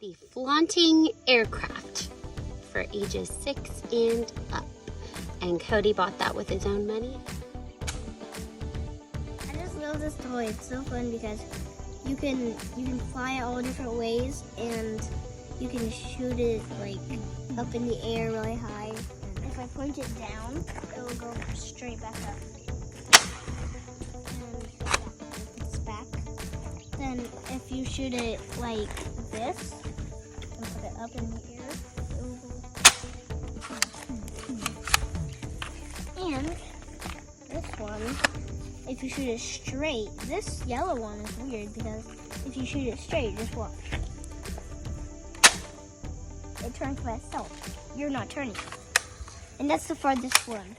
the flaunting aircraft for ages 6 and up. And Cody bought that with his own money. I just love this toy. It's so fun because you can fly it all different ways, and you can shoot it like up in the air really high. If I point it down, it will go straight back up. And yeah, it's back. Then if you shoot it like this and put it up in the air, it will go. And this one, if you shoot it straight, this yellow one is weird because if you shoot it straight, just watch. It turns by itself. You're not turning. And that's the farthest one.